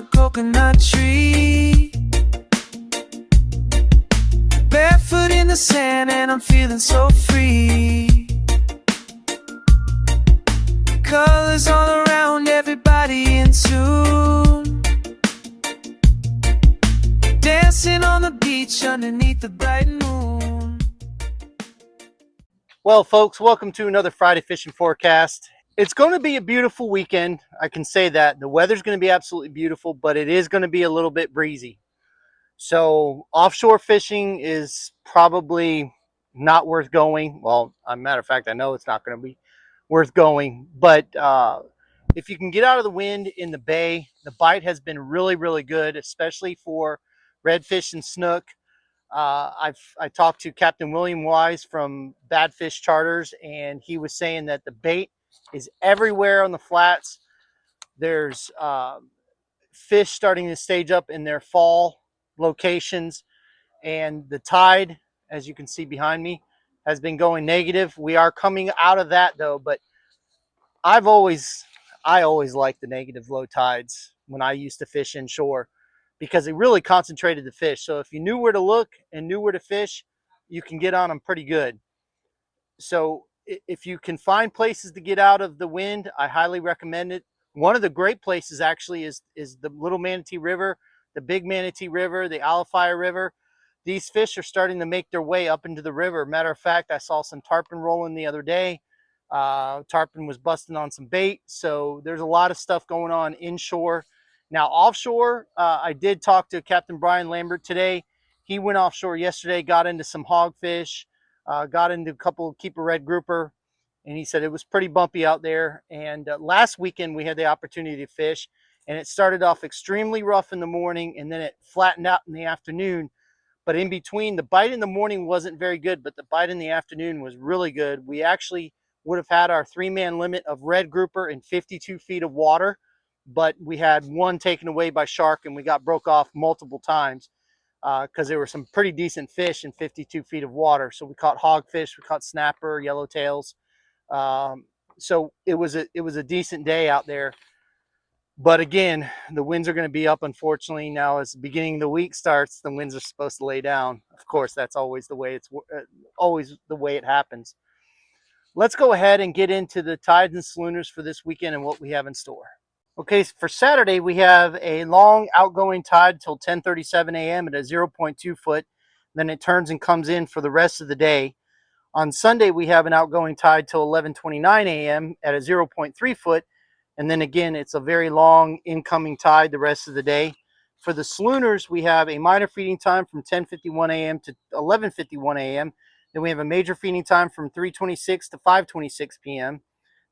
coconut tree, barefoot in the sand, and I'm feeling so free. Colors all around, everybody in tune, dancing on the beach underneath the bright moon. Well, folks, welcome to another Friday fishing forecast. It's going to be a beautiful weekend. I can say that. The weather's going to be absolutely beautiful, but it is going to be a little bit breezy. So offshore fishing is probably not worth going. Well, as a matter of fact, I know it's not going to be worth going. But if you can get out of the wind in the bay, the bite has been really, really good, especially for redfish and snook. I talked to Captain William Wise from Bad Fish Charters, and he was saying that the bait is everywhere on the flats. There's fish starting to stage up in their fall locations, and the tide, as you can see behind me, has been going negative. We are coming out of that though, but I always liked the negative low tides when I used to fish inshore, because it really concentrated the fish. So if you knew where to look and knew where to fish, you can get on them pretty good. So if you can find places to get out of the wind, I highly recommend it. One of the great places actually is the Little Manatee River, the Big Manatee River, the Alafia River. These fish are starting to make their way up into the river. Matter of fact, I saw some tarpon rolling the other day. Tarpon was busting on some bait. So there's a lot of stuff going on inshore. Now offshore, I did talk to Captain Brian Lambert today. He went offshore yesterday, got into some hogfish, got into a couple of keeper red grouper, and he said it was pretty bumpy out there. And last weekend we had the opportunity to fish, and it started off extremely rough in the morning, and then it flattened out in the afternoon. But in between, the bite in the morning wasn't very good, but the bite in the afternoon was really good. We actually would have had our 3-man limit of red grouper in 52 feet of water, but we had one taken away by shark, and we got broke off multiple times because there were some pretty decent fish in 52 feet of water. So we caught hogfish, we caught snapper, yellowtails. So it was a decent day out there. But again, the winds are going to be up, unfortunately. Now as the beginning of the week starts, the winds are supposed to lay down. Of course, that's always the way it happens. Let's go ahead and get into the tides and salooners for this weekend and what we have in store. Okay, so for Saturday, we have a long outgoing tide till 10:37 a.m. at a 0.2 foot. Then it turns and comes in for the rest of the day. On Sunday, we have an outgoing tide till 11:29 a.m. at a 0.3 foot. And then again, it's a very long incoming tide the rest of the day. For the salooners, we have a minor feeding time from 10:51 a.m. to 11:51 a.m. Then we have a major feeding time from 3:26 to 5:26 p.m.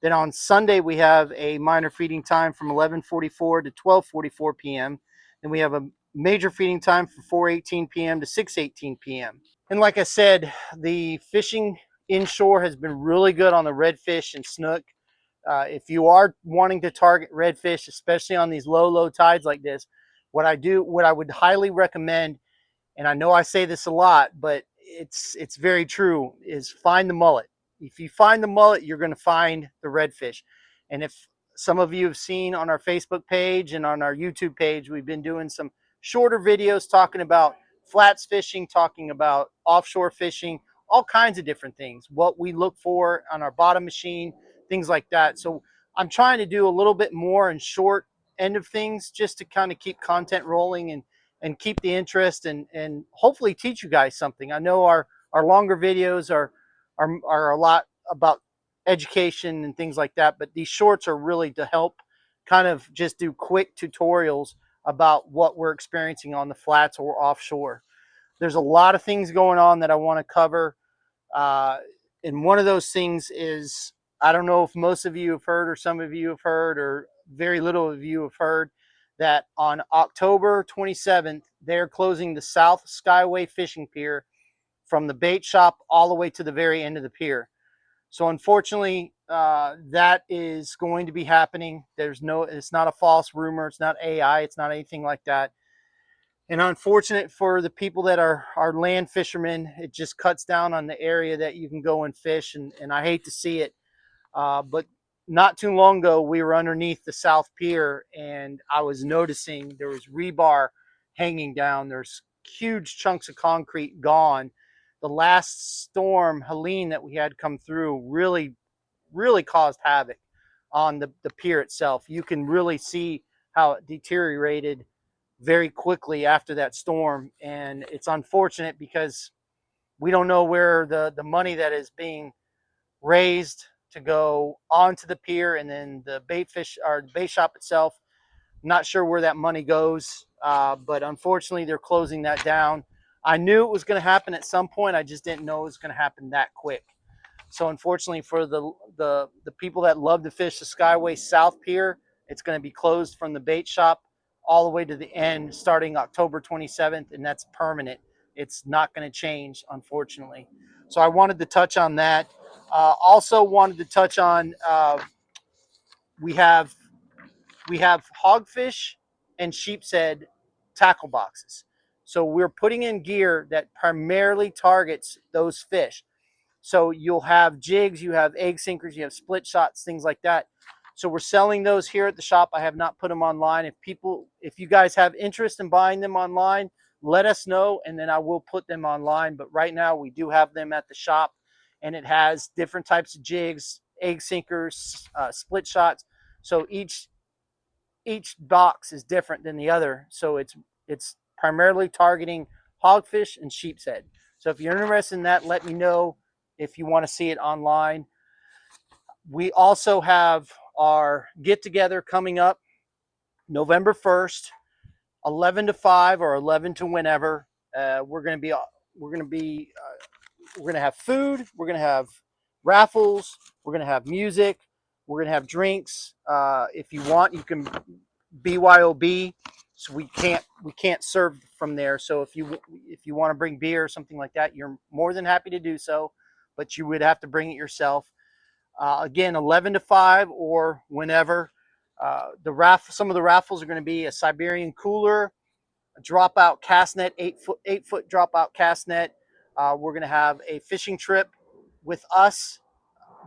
Then on Sunday, we have a minor feeding time from 11:44 to 12:44 p.m. Then we have a major feeding time from 4:18 p.m. to 6:18 p.m. And like I said, the fishing inshore has been really good on the redfish and snook. If you are wanting to target redfish, especially on these low tides like this, what I would highly recommend, and I know I say this a lot, but it's very true, is find the mullet. If you find the mullet, you're going to find the redfish. And if some of you have seen on our Facebook page and on our YouTube page, we've been doing some shorter videos talking about flats fishing, talking about offshore fishing, all kinds of different things, what we look for on our bottom machine, things like that. So I'm trying to do a little bit more in short end of things, just to kind of keep content rolling and keep the interest and hopefully teach you guys something. I know our longer videos are a lot about education and things like that, but these shorts are really to help kind of just do quick tutorials about what we're experiencing on the flats or offshore. There's a lot of things going on that I want to cover. And one of those things is, I don't know if most of you have heard, or some of you have heard, or very little of you have heard, that on October 27th, they're closing the South Skyway Fishing Pier from the bait shop all the way to the very end of the pier. So unfortunately, that is going to be happening. It's not a false rumor. It's not AI. It's not anything like that. And unfortunate for the people that are land fishermen, it just cuts down on the area that you can go and fish. And I hate to see it. But not too long ago, we were underneath the South Pier, and I was noticing there was rebar hanging down. There's huge chunks of concrete gone. The last storm, Helene, that we had come through, really caused havoc on the pier itself. You can really see how it deteriorated very quickly after that storm, and it's unfortunate because we don't know where the money that is being raised to go onto the pier and then the bait fish or the bait shop itself. Not sure where that money goes, but unfortunately they're closing that down. I knew it was going to happen at some point. I just didn't know it was going to happen that quick. So unfortunately for the people that love to fish the Skyway South Pier, it's going to be closed from the bait shop all the way to the end starting October 27th, and that's permanent. It's not going to change, unfortunately. So I wanted to touch on that. Also wanted to touch on we have we have hogfish and sheepshead tackle boxes. So we're putting in gear that primarily targets those fish. So you'll have jigs, you have egg sinkers, you have split shots, things like that. So we're selling those here at the shop. I have not put them online. If you guys have interest in buying them online, let us know, and then I will put them online. But right now we do have them at the shop, and it has different types of jigs, egg sinkers, split shots. So each box is different than the other. So it's primarily targeting hogfish and sheepshead. So if you're interested in that, let me know if you want to see it online. We also have our get together coming up November 1st, 11 to 5 or 11 to whenever. We're going to be we're going to have food, we're going to have raffles, we're going to have music, we're going to have drinks. If you want, you can BYOB. So we can't serve from there. So if you want to bring beer or something like that, you're more than happy to do so, but you would have to bring it yourself. Again, 11 to 5 or whenever. Some of the raffles are going to be a Siberian cooler, a dropout cast net, 8 foot dropout cast net. We're going to have a fishing trip with us.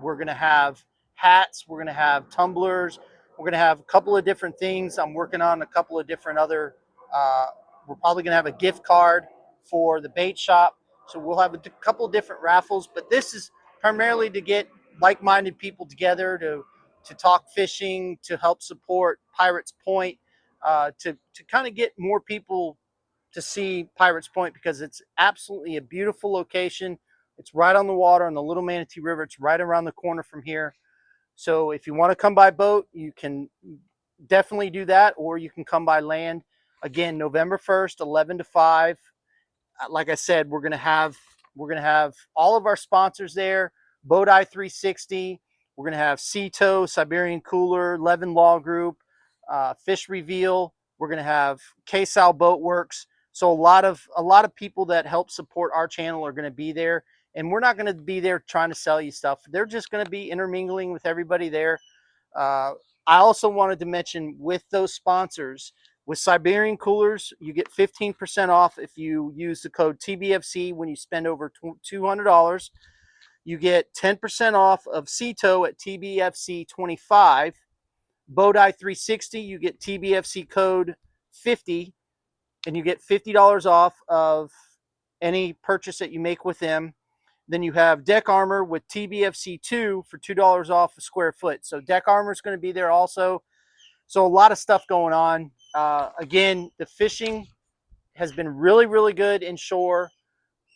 We're going to have hats. We're going to have tumblers. We're going to have a couple of different things. I'm working on a couple of different other. Uh, we're probably going to have a gift card for the bait shop. So we'll have a couple of different raffles. But this is primarily to get like-minded people together to talk fishing, to help support Pirates Pointe, to kind of get more people to see Pirates Pointe because it's absolutely a beautiful location. It's right on the water on the Little Manatee River. It's right around the corner from here. So if you want to come by boat, you can definitely do that, or you can come by land. Again, November 1st, 11 to 5. Like I said, we're gonna have all of our sponsors there. Boat Eye 360. We're gonna have Ceto, Siberian Cooler, Levin Law Group, Fish Reveal. We're gonna have K-Sal Boat Works. So a lot of people that help support our channel are gonna be there, and we're not gonna be there trying to sell you stuff. They're just gonna be intermingling with everybody there. Uh, I also wanted to mention with those sponsors, with Siberian Coolers, you get 15% off if you use the code TBFC when you spend over $200. You get 10% off of Ceto at TBFC 25. Bodai 360, you get TBFC code 50, and you get $50 off of any purchase that you make with them. Then you have Deck Armor with TBFC 2 for $2 off a square foot. So Deck Armor is going to be there also. So a lot of stuff going on. Again, the fishing has been really good inshore,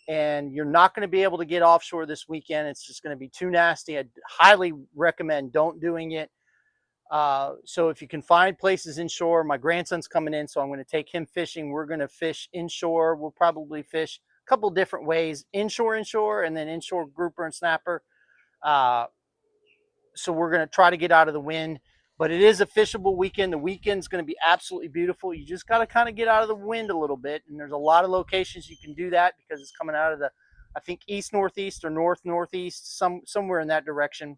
and you're not going to be able to get offshore this weekend. It's just going to be too nasty. I highly recommend don't doing it. So if you can find places inshore, my grandson's coming in, so I'm going to take him fishing. We're going to fish inshore. We'll probably fish a couple different ways, inshore, and then inshore grouper and snapper. Uh, so we're going to try to get out of the wind, but it is a fishable weekend. The weekend's going to be absolutely beautiful. You just got to kind of get out of the wind a little bit, and there's a lot of locations you can do that because it's coming out of the, I think, east northeast or north northeast, somewhere in that direction.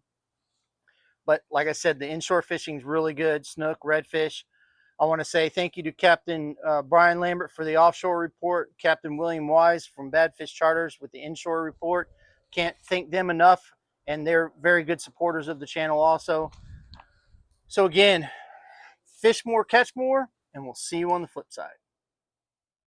But like I said, the inshore fishing is really good. Snook, redfish. I want to say thank you to Captain Brian Lambert for the offshore report, Captain William Wise from Bad Fish Charters with the inshore report. Can't thank them enough, and they're very good supporters of the channel also. So again, fish more, catch more, and we'll see you on the flip side.